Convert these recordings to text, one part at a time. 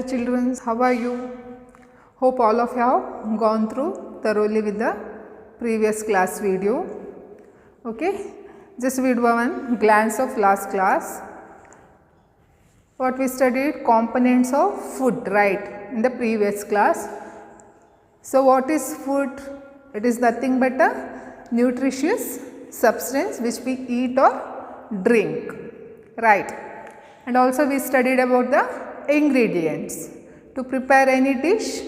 children, how are you? Hope all of you have gone through thoroughly with the previous class video. Okay, just we do one glance of last class. What we studied, components of food, right, in the previous class. So what is food? It is nothing but a nutritious substance which we eat or drink, right. And also we studied about the ingredients. To prepare any dish,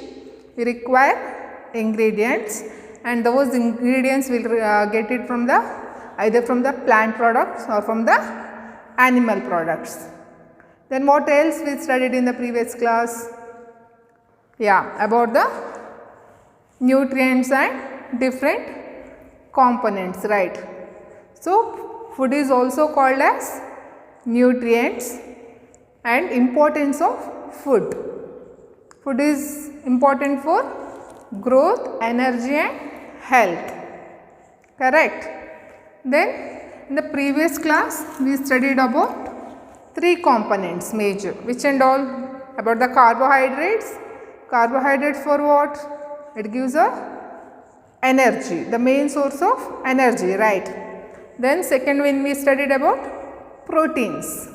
we require ingredients, and those ingredients will get it from the either from the plant products or from the animal products. Then what else we studied in the previous class? Yeah, about the nutrients and different components, right. So food is also called as nutrients, and importance of food. Food is important for growth, energy and health, correct. Then in the previous class we studied about three components major, which and all? About the carbohydrates. Carbohydrates for what? It gives a energy, the main source of energy, right. Then second one we studied about proteins.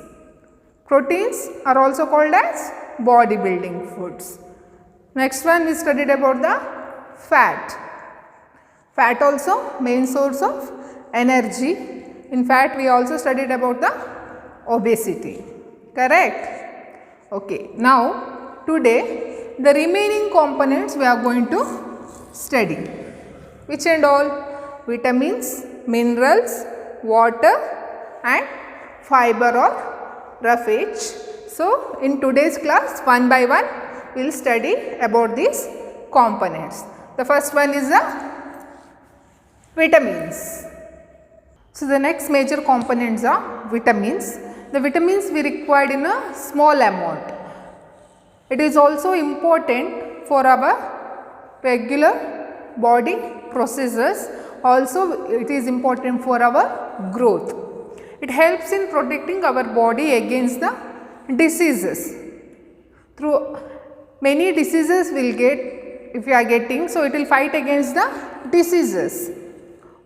Proteins are also called as bodybuilding foods. Next one we studied about the fat. Fat also main source of energy. In fact, we also studied about the obesity, correct. Okay, now today the remaining components we are going to study, which and all? Vitamins, minerals, water and fiber or roughage. So in today's class, one by one we will study about these components. The first one is the vitamins. So the next major components are vitamins. The vitamins we required in a small amount. It is also important for our regular body processes. Also it is important for our growth. It helps in protecting our body against the diseases. Through many diseases we will get, if you are getting, so it will fight against the diseases.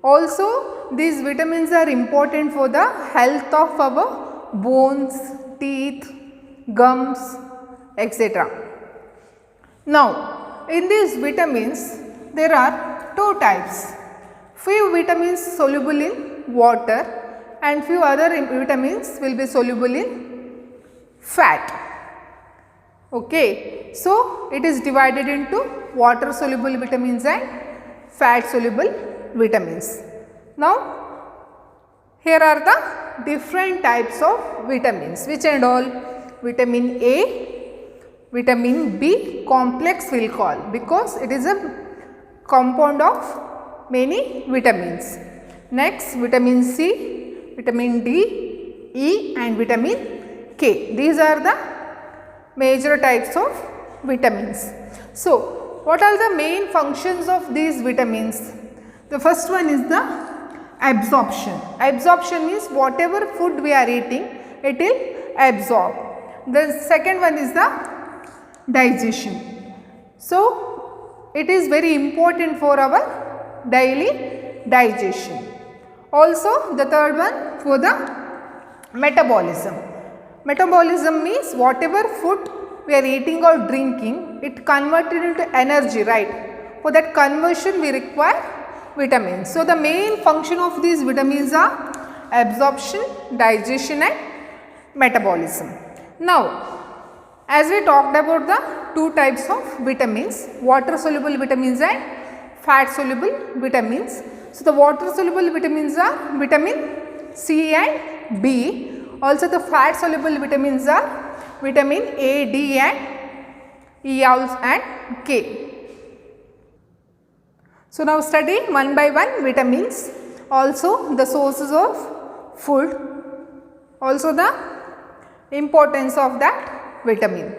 Also these vitamins are important for the health of our bones, teeth, gums, etc. Now in these vitamins there are two types. Few vitamins soluble in water and few other vitamins will be soluble in fat. Okay, so it is divided into water soluble vitamins and fat soluble vitamins. Now here are the different types of vitamins, which and all? Vitamin A, vitamin B complex we will call, because it is a compound of many vitamins. Next, vitamin C, vitamin D, E and vitamin K. These are the major types of vitamins. So what are the main functions of these vitamins? The first one is the absorption. Absorption means whatever food we are eating, it will absorb. The second one is the digestion. So it is very important for our daily digestion. Also the third one for the metabolism. Metabolism means whatever food we are eating or drinking, it converted into energy, right. For that conversion we require vitamins. So the main function of these vitamins are absorption, digestion and metabolism. Now as we talked about the two types of vitamins, water soluble vitamins and fat soluble vitamins. So the water soluble vitamins are vitamin C and B. Also the fat soluble vitamins are vitamin A, D and E and K. So now study one by one vitamins, also the sources of food, also the importance of that vitamin.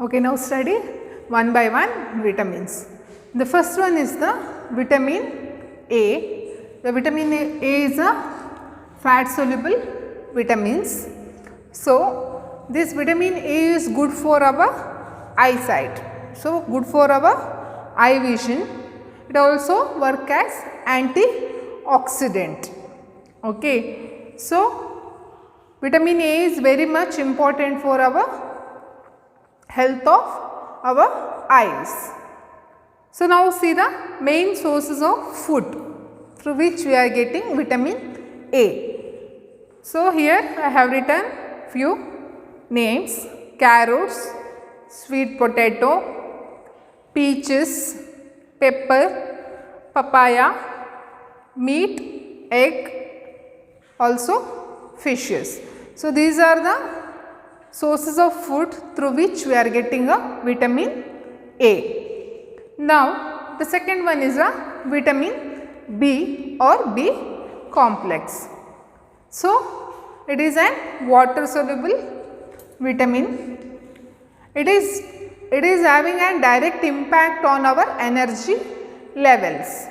Okay, now study one by one vitamins. The first one is the vitamin A. The vitamin A is a fat soluble vitamins. So this vitamin A is good for our eyesight. So, good for our eye vision. It also work as antioxidant. Okay. So, vitamin A is very much important for our health of our eyes. So, now see the main sources of food through which we are getting vitamin A. So, here I have written few names: carrots, sweet potato, peaches, pepper, papaya, meat, egg, also fishes. So, these are the sources of food through which we are getting a vitamin A. Now, the second one is a vitamin B or B complex. So, it is an water soluble vitamin. It is having a direct impact on our energy levels.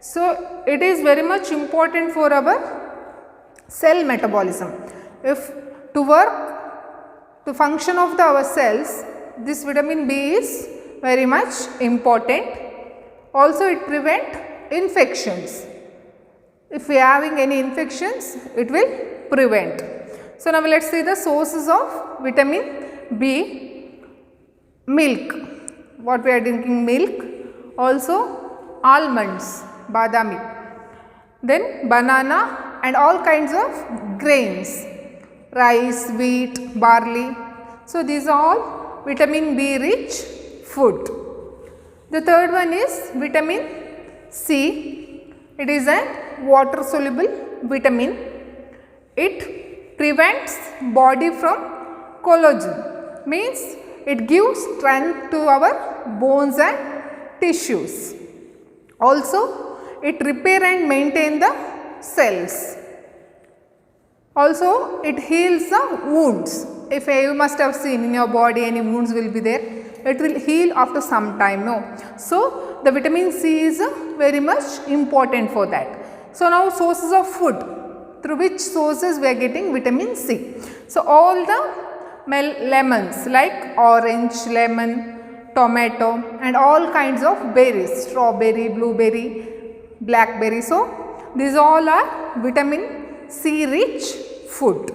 So, it is very much important for our cell metabolism. If to work, to function of our cells, this vitamin B is very much important. Also, it prevent infections. If we are having any infections, it will prevent. So, now let us see the sources of vitamin B. Milk, what we are drinking, milk. Also, almonds, badami. Then banana and all kinds of grains, rice, wheat, barley. So, these are all vitamin B rich food. The third one is vitamin C. It is a water soluble vitamin. It prevents body from collagen, means it gives strength to our bones and tissues. Also, it repair and maintain the cells. Also, it heals the wounds. If you must have seen in your body any wounds will be there, it will heal after some time, no. So, the vitamin C is very much important for that. So, now sources of food, through which sources we are getting vitamin C. So, all the lemons like orange, lemon, tomato and all kinds of berries, strawberry, blueberry, blackberry. So, these all are vitamin C rich food.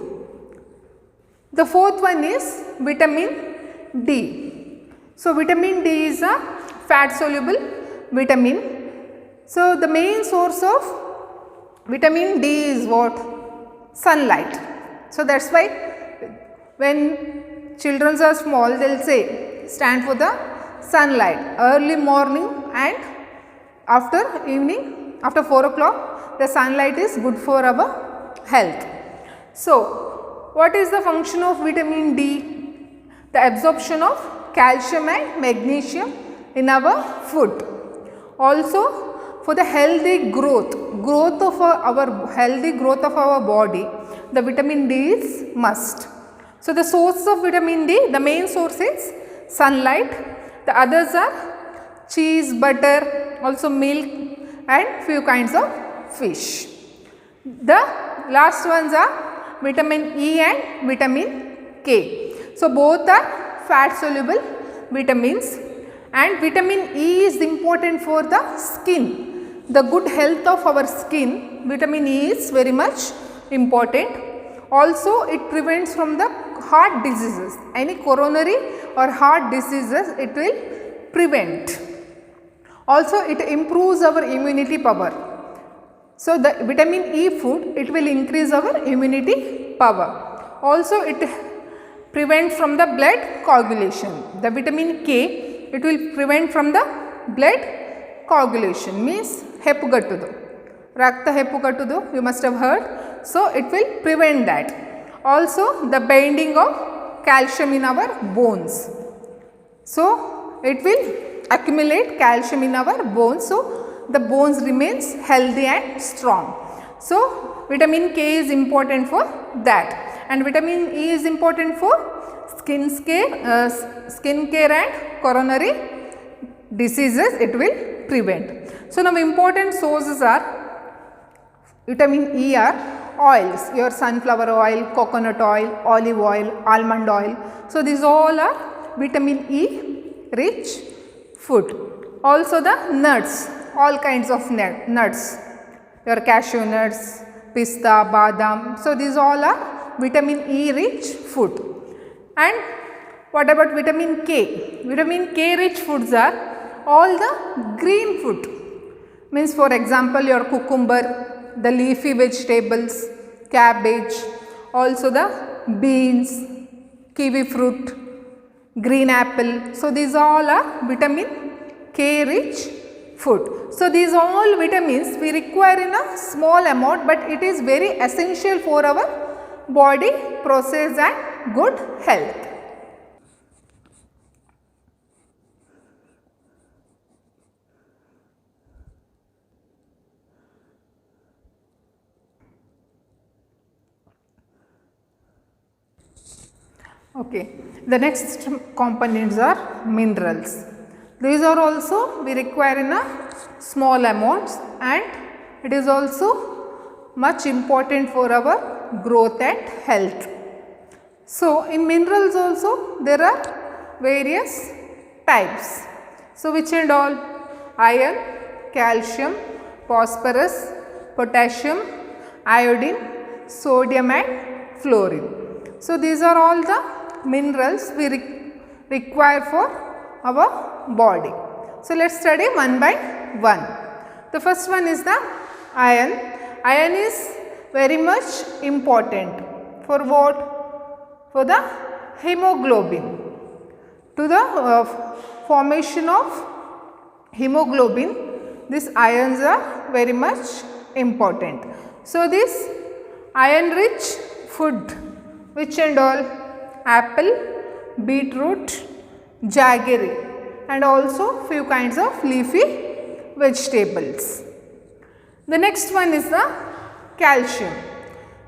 The fourth one is vitamin D. So, vitamin D is a fat soluble vitamin. So, the main source of vitamin D is what? Sunlight. So, that is why when children are small, they will say stand for the sunlight early morning and after evening, after 4 o'clock, the sunlight is good for our health. So, what is the function of vitamin D? The absorption of calcium and magnesium in our food. Also, for the healthy growth of our healthy growth of our body, the vitamin D is must. So, the source of vitamin D, the main source is sunlight. The others are cheese, butter, also milk and few kinds of fish. The last ones are vitamin E and vitamin K. So, both are fat soluble vitamins, and vitamin E is important for the skin. The good health of our skin, vitamin E is very much important. Also, it prevents from the heart diseases, any coronary or heart diseases it will prevent. Also, it improves our immunity power. So, the vitamin E food, it will increase our immunity power. Also, it prevent from the blood coagulation. The vitamin K, it will prevent from the blood coagulation, means hepugatudu. Rakta hepugatudu, you must have heard. So, it will prevent that. Also, the binding of calcium in our bones. So, it will accumulate calcium in our bones. So, the bones remains healthy and strong. So, vitamin K is important for that. And vitamin E is important for skin care and coronary diseases it will prevent. So, now important sources are vitamin E are oils, your sunflower oil, coconut oil, olive oil, almond oil. So these all are vitamin E rich food. Also the nuts, all kinds of nuts, your cashew nuts, pista, badam. So these all are vitamin E rich food. And what about vitamin K? Vitamin K rich foods are all the green food. Means for example your cucumber, the leafy vegetables, cabbage, also the beans, kiwi fruit, green apple. So these all are vitamin K rich food. So these all vitamins we require in a small amount, but it is very essential for our body process and good health. Okay. The next components are minerals. These are also we require in a small amounts, and it is also much important for our growth and health. So in minerals also there are various types. So which and all? Iron, calcium, phosphorus, potassium, iodine, sodium and fluorine. So these are all the minerals we require for our body. So let's study one by one. The first one is the iron. Iron is very much important for what? For the hemoglobin. To the formation of hemoglobin, these irons are very much important. So this iron rich food, which and all? Apple, beetroot, jaggery, and also few kinds of leafy vegetables. The next one is the calcium.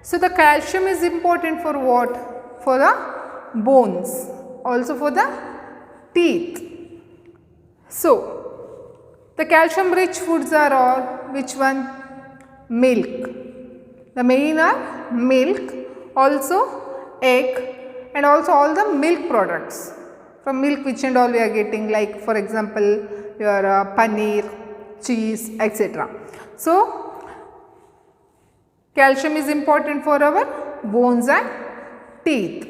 So the calcium is important for what? For the bones, also for the teeth. So the calcium rich foods are all which one? Milk. The main are milk, also egg, and also all the milk products. From milk which and all we are getting, like for example your paneer, cheese, etc. So calcium is important for our bones and teeth.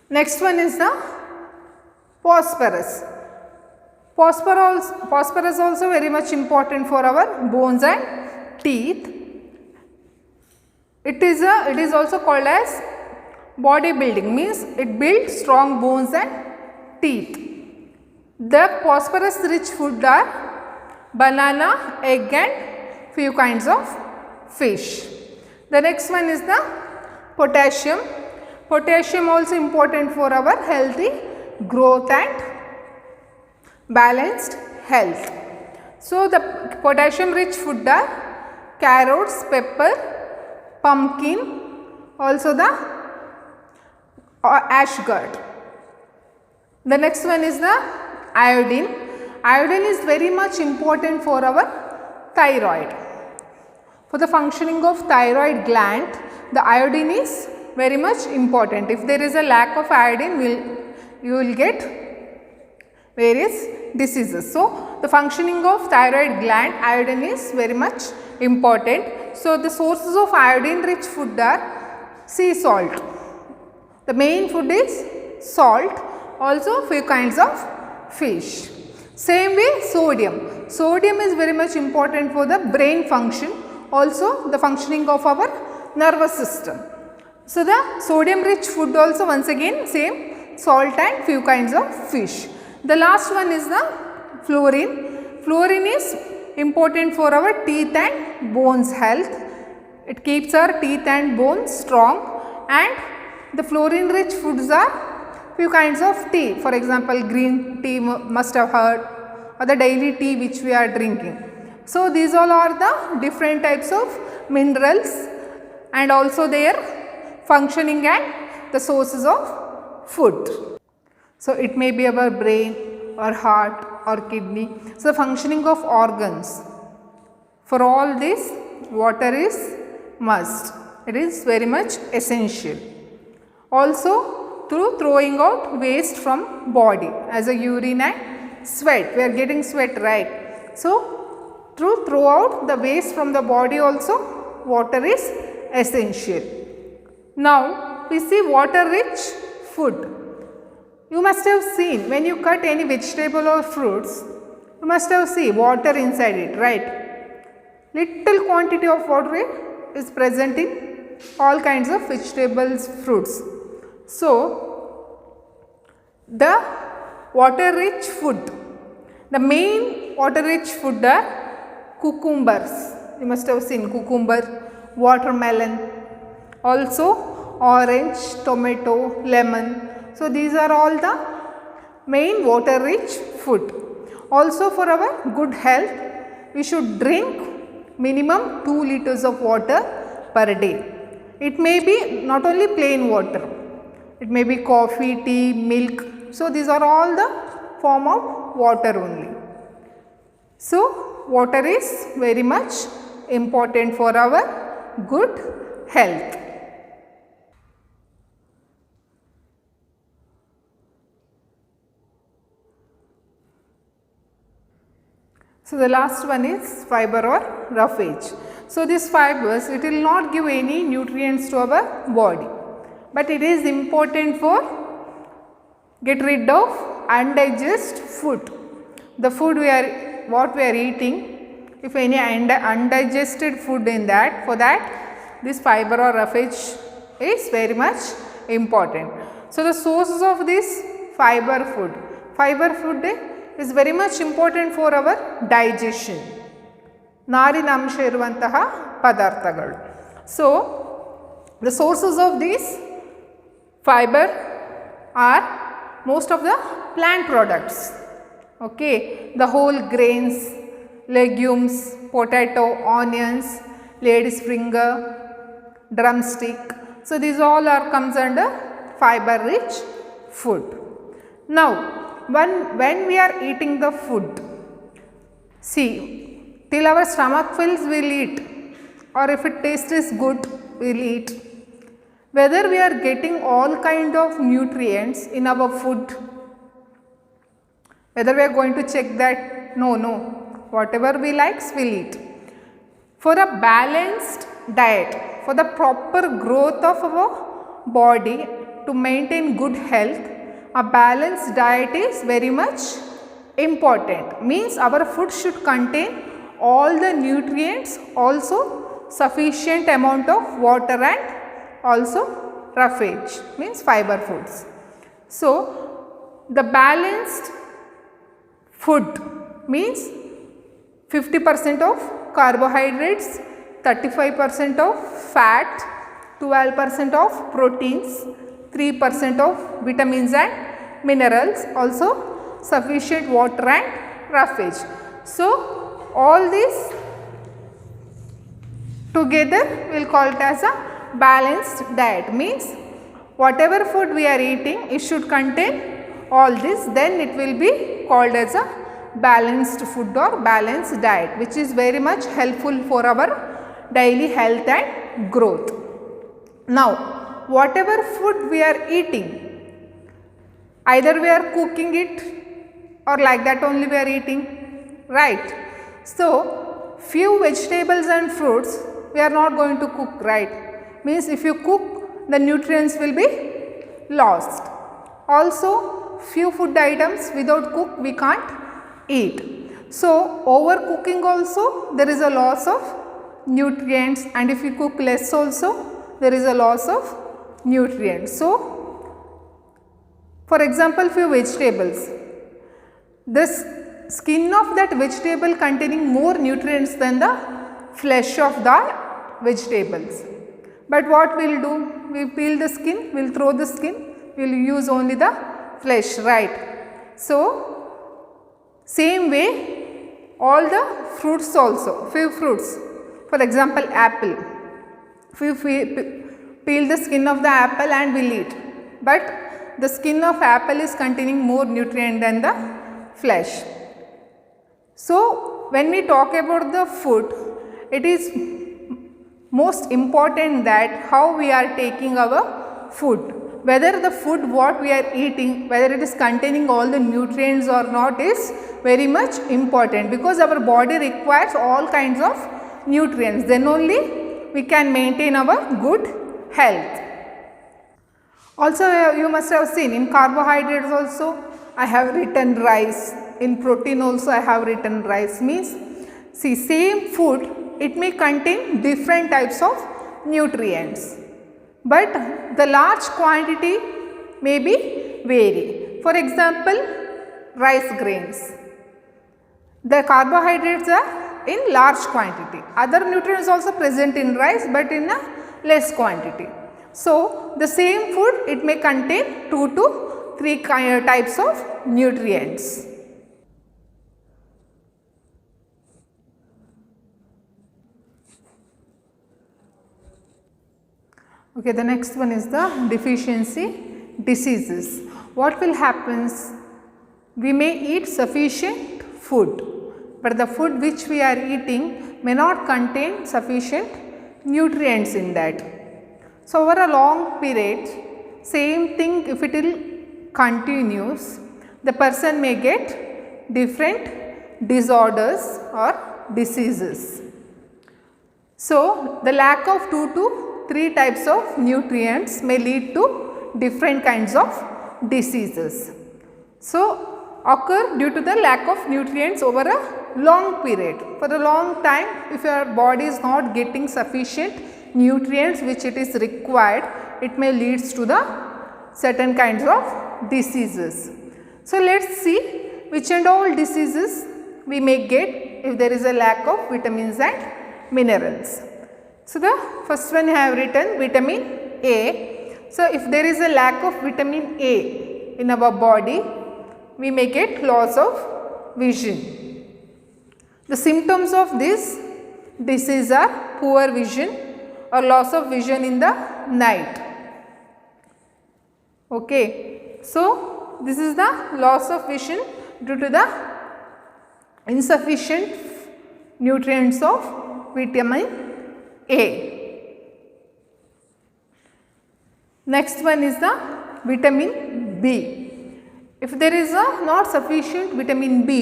Next one is the phosphorus. Phosphorus also very much important for our bones and teeth. It is also called as bodybuilding, means it builds strong bones and teeth. The phosphorus rich food are banana, egg and few kinds of fish. The next one is the potassium. Potassium also important for our healthy growth and balanced health. So the potassium rich food are carrots, pepper, pumpkin, also the ashgard. The next one is the iodine. Iodine is very much important for our thyroid. For the functioning of thyroid gland, the iodine is very much important. If there is a lack of iodine, you will get various diseases. So the functioning of thyroid gland, iodine is very much important. So the sources of iodine rich food are sea salt. The main food is salt, also few kinds of fish. Same way sodium. Sodium is very much important for the brain function, also the functioning of our nervous system. So the sodium rich food also once again same, salt and few kinds of fish. The last one is the fluorine. Fluorine is important for our teeth and bones health. It keeps our teeth and bones strong, and the fluorine rich foods are few kinds of tea. For example, green tea must have heard, or the daily tea which we are drinking. So these all are the different types of minerals and also their functioning and the sources of food. So it may be our brain or heart or kidney. So the functioning of organs. For all this, water is must. It is very much essential. Also, through throwing out waste from body as a urine and sweat. We are getting sweat, right? So, through throw out the waste from the body also, water is essential. Now, we see water rich food. You must have seen when you cut any vegetable or fruits, you must have seen water inside it, right? Little quantity of water is present in all kinds of vegetables, fruits. So, the water rich food, the main water rich food are cucumbers. You must have seen cucumber, watermelon, also orange, tomato, lemon. So, these are all the main water rich food. Also, for our good health, we should drink minimum 2 liters of water per day. It may be not only plain water, it may be coffee, tea, milk. So, these are all the form of water only. So, water is very much important for our good health. So, the last one is fiber or roughage. So, these fibers, it will not give any nutrients to our body, but it is important for get rid of undigested food. The food what we are eating, if any undigested food in that, for that this fiber or roughage is very much important. So, the sources of this fiber food is very much important for our digestion. Narinamsha iruvantaha padarthagalu. So, the sources of these fiber are most of the plant products. Okay, the whole grains, legumes, potato, onions, lady's finger, drumstick. So, these all comes under fiber rich food. Now, when we are eating the food, see, till our stomach fills we will eat, or if it taste is good we will eat. Whether we are getting all kind of nutrients in our food, whether we are going to check that, no, whatever we likes we will eat. For a balanced diet, for the proper growth of our body, to maintain good health, a balanced diet is very much important. Means our food should contain all the nutrients, also sufficient amount of water and also roughage, means fiber foods. So, the balanced food means 50% of carbohydrates, 35% of fat, 12% of proteins, 3% of vitamins and minerals, also sufficient water and roughage. So, all these together we will call it as a balanced diet. Means whatever food we are eating, it should contain all this, then it will be called as a balanced food or balanced diet, which is very much helpful for our daily health and growth. Now, whatever food we are eating, either we are cooking it or like that only we are eating, right? So, few vegetables and fruits we are not going to cook, right? Means if you cook, the nutrients will be lost. Also, few food items without cook we can't eat. So, overcooking also there is a loss of nutrients, and if you cook less also there is a loss of nutrients. So, for example, few vegetables, this skin of that vegetable containing more nutrients than the flesh of the vegetables. But what we will do? We peel the skin, we will throw the skin, we will use only the flesh, right? So, same way all the fruits also, few fruits, for example apple, we peel the skin of the apple and we will eat, but the skin of apple is containing more nutrient than the flesh. So, when we talk about the food, it is most important that how we are taking our food. Whether the food what we are eating, whether it is containing all the nutrients or not is very much important, because our body requires all kinds of nutrients. Then only we can maintain our good health. Also you must have seen in carbohydrates also I have written rice, in protein also I have written rice. Means see, same food it may contain different types of nutrients, but the large quantity may be vary. For example, rice grains, the carbohydrates are in large quantity, other nutrients also present in rice but in a less quantity. So the same food it may contain 2 to 3 types of nutrients. Okay, the next one is the deficiency diseases. What will happen? We may eat sufficient food, but the food which we are eating may not contain sufficient nutrients in that. So over a long period, same thing if it will continues, the person may get different disorders or diseases. So the lack of 2 to 3 types of nutrients may lead to different kinds of diseases. So occur due to the lack of nutrients over a long period. For a long time, if your body is not getting sufficient nutrients which it is required, it may leads to the certain kinds of diseases. So let us see which and all diseases we may get if there is a lack of vitamins and minerals. So the first one I have written vitamin A. So if there is a lack of vitamin A in our body, we may get loss of vision. The symptoms of this disease are poor vision or loss of vision in the night. Okay. So this is the loss of vision due to the insufficient nutrients of vitamin A. Next one is the vitamin B. If there is a not sufficient vitamin B,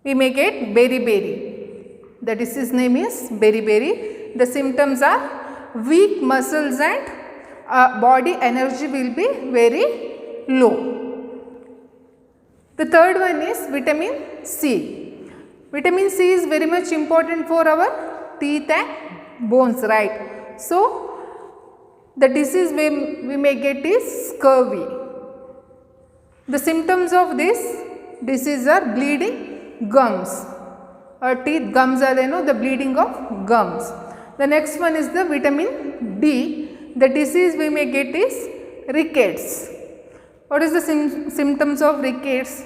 we may get beriberi. The disease name is beriberi. The symptoms are weak muscles and body energy will be very low. The third one is vitamin C. Vitamin C is very much important for our teeth and bones, right? So the disease we may get is scurvy. The symptoms of this disease are bleeding gums. Our teeth gums are the bleeding of gums. The next one is the vitamin D. The disease we may get is rickets. What is the symptoms of rickets?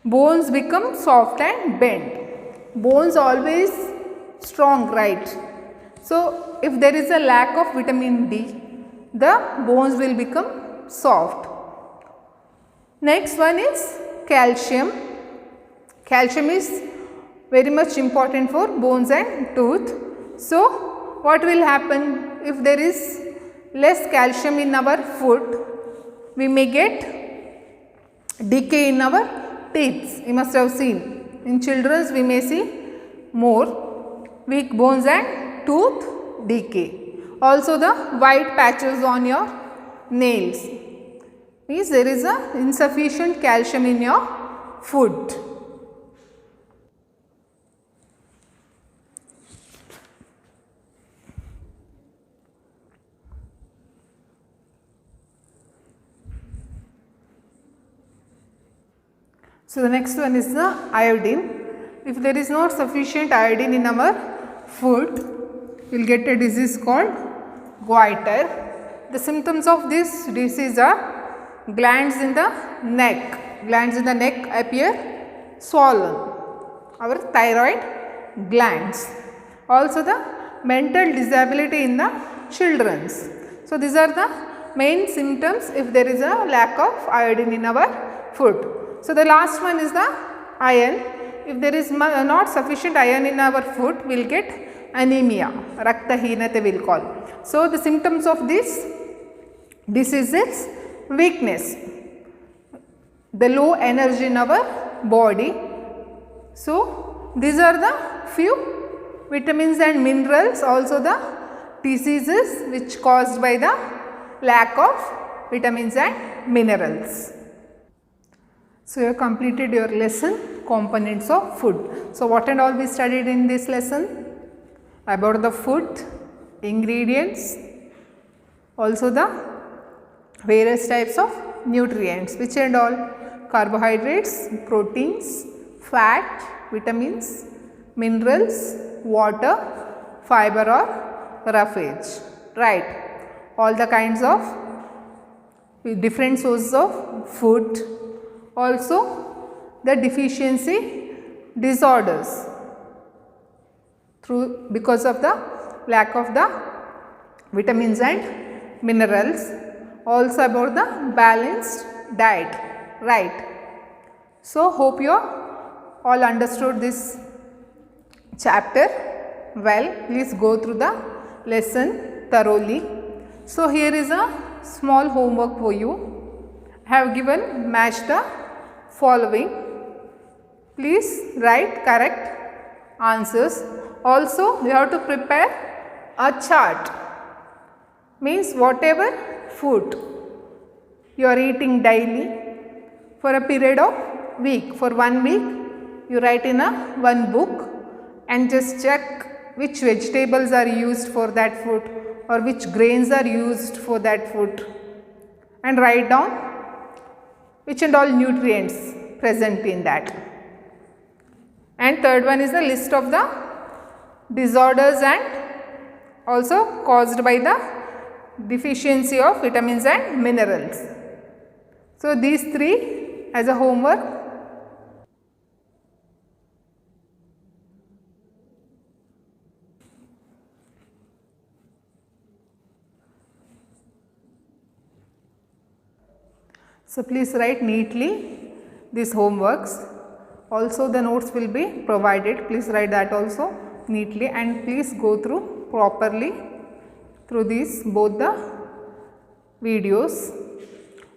Bones become soft and bent. Bones always strong, right? So if there is a lack of vitamin D, the bones will become soft. Next one is calcium. Calcium is very much important for bones and tooth. So what will happen if there is less calcium in our food? We may get decay in our teeth. You must have seen in children we may see more weak bones and tooth decay. Also the white patches on your nails means there is a insufficient calcium in your food. So the next one is the iodine. If there is not sufficient iodine in our food, we will get a disease called goiter. The symptoms of this disease are glands in the neck. Glands in the neck appear swollen. Our thyroid glands. Also the mental disability in the children. So these are the main symptoms if there is a lack of iodine in our food. So the last one is the iron. If there is not sufficient iron in our food, we will get anemia, Raktahinate will call. So, the symptoms of this disease is weakness, the low energy in our body. So, these are the few vitamins and minerals, also the diseases which caused by the lack of vitamins and minerals. So, you have completed your lesson, components of food. So, what and all we studied in this lesson? About the food, ingredients, also the various types of nutrients, which and all? Carbohydrates, proteins, fat, vitamins, minerals, water, fiber or roughage, right? All the kinds of different sources of food. Also the deficiency disorders because of the lack of the vitamins and minerals. Also about the balanced diet, right? So, hope you all understood this chapter well. Please go through the lesson thoroughly. So, here is a small homework for you. I have given match the following. Please write correct answers. Also, you have to prepare a chart. Means whatever food you are eating daily for a period of week. For 1 week, you write in one book and just check which vegetables are used for that food or which grains are used for that food, and write down which and all nutrients present in that. And third one is the list of the disorders and also caused by the deficiency of vitamins and minerals. So, these three as a homework. So, please write neatly these homeworks. Also the notes will be provided. Please write that also neatly, and please go through properly through these both the videos.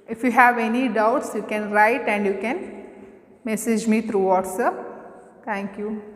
If you have any doubts, you can write and you can message me through WhatsApp. Thank you.